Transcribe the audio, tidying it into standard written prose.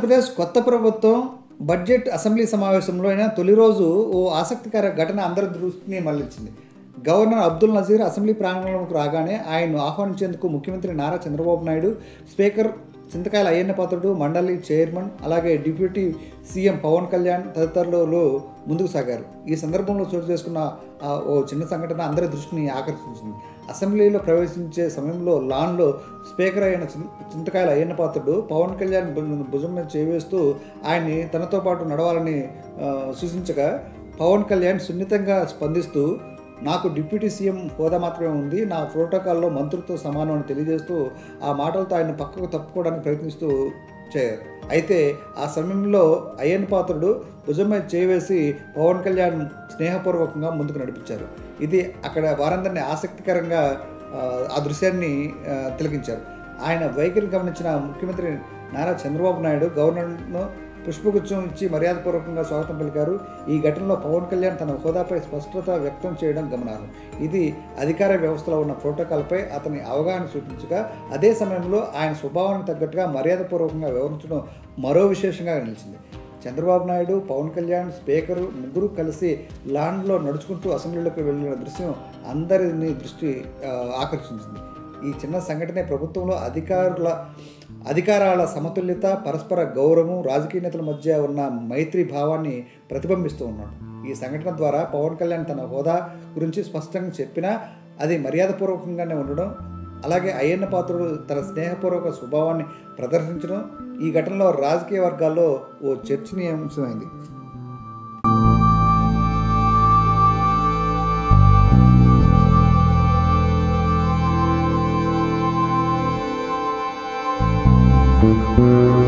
ఆంధ్రప్రదేశ్ కొత్త ప్రభుత్వం budget assembly సమావేశంలో అయిన తొలి రోజు ఓ ఆసక్తికర ఘటన అందరి దృష్టిని మళ్లించింది. గవర్నర్ అబ్దుల్ నజీర్ అసెంబ్లీ ప్రాంగణంలోకి రాగానే ఆయన్ను ఆహ్వానించేందుకు ముఖ్యమంత్రి నారా చంద్రబాబు నాయుడు, స్పీకర్ చింతకాయల అయ్యన్న పాత్రుడు, మండలి చైర్మన్, అలాగే డిప్యూటీ సీఎం పవన్ కళ్యాణ్ తదితరులు ముందుకు సాగారు. ఈ సందర్భంలో చోటు చేసుకున్న ఓ చిన్న సంఘటన అందరి దృష్టిని ఆకర్షించింది. అసెంబ్లీలో ప్రవేశించే సమయంలో లాన్లో స్పీకర్ అయిన చింతకాయల అయ్యన్న పాత్రుడు పవన్ కళ్యాణ్ భుజం మీద చేవేస్తూ ఆయన్ని తనతో పాటు నడవాలని సూచించగా, పవన్ కళ్యాణ్ సున్నితంగా స్పందిస్తూ, నాకు డిప్యూటీ సీఎం హోదా మాత్రమే ఉంది, నా ప్రోటోకాల్లో మంత్రులతో సమానం అని తెలియజేస్తూ ఆ మాటలతో ఆయన పక్కకు తప్పుకోవడానికి ప్రయత్నిస్తూ చేయారు. అయితే ఆ సమయంలో అయ్యన్న పాత్రుడు భుజం మీద చేవేసి పవన్ కళ్యాణ్ స్నేహపూర్వకంగా ముందుకు నడిపించారు. ఇది అక్కడ వారందరినీ ఆసక్తికరంగా ఆ దృశ్యాన్ని తిలకించారు. ఆయన వైఖరిని గమనించిన ముఖ్యమంత్రి నారా చంద్రబాబు నాయుడు గవర్నర్ను పుష్పగుచ్చం ఇచ్చి మర్యాదపూర్వకంగా స్వాగతం పలికారు. ఈ ఘటనలో పవన్ కళ్యాణ్ తన హోదాపై స్పష్టత వ్యక్తం చేయడం గమనార్హం. ఇది అధికార వ్యవస్థలో ఉన్న ప్రోటోకాల్పై అతని అవగాహన చూపించగా, అదే సమయంలో ఆయన స్వభావానికి తగ్గట్టుగా మర్యాదపూర్వకంగా వ్యవహరించడం మరో విశేషంగా నిలిచింది. చంద్రబాబు నాయుడు, పవన్ కళ్యాణ్, స్పీకరు ముగ్గురు కలిసి లాన్లో నడుచుకుంటూ అసెంబ్లీలోకి వెళ్ళిన దృశ్యం అందరినీ దృష్టి ఆకర్షించింది. ఈ చిన్న సంఘటనే ప్రభుత్వంలో అధికారాల సమతుల్యత, పరస్పర గౌరవం, రాజకీయ నేతల మధ్య ఉన్న మైత్రి భావాన్ని ప్రతిబింబిస్తూ ఉన్నాడు. ఈ సంఘటన ద్వారా పవన్ కళ్యాణ్ తన హోదా గురించి స్పష్టంగా చెప్పినా అది మర్యాదపూర్వకంగానే ఉండడం, అలాగే అయ్యన్న పాత్రుడు తన స్నేహపూర్వక స్వభావాన్ని ప్రదర్శించడం ఈ ఘటనలో రాజకీయ వర్గాల్లో ఓ చర్చనీయాంశమైంది. Thank you.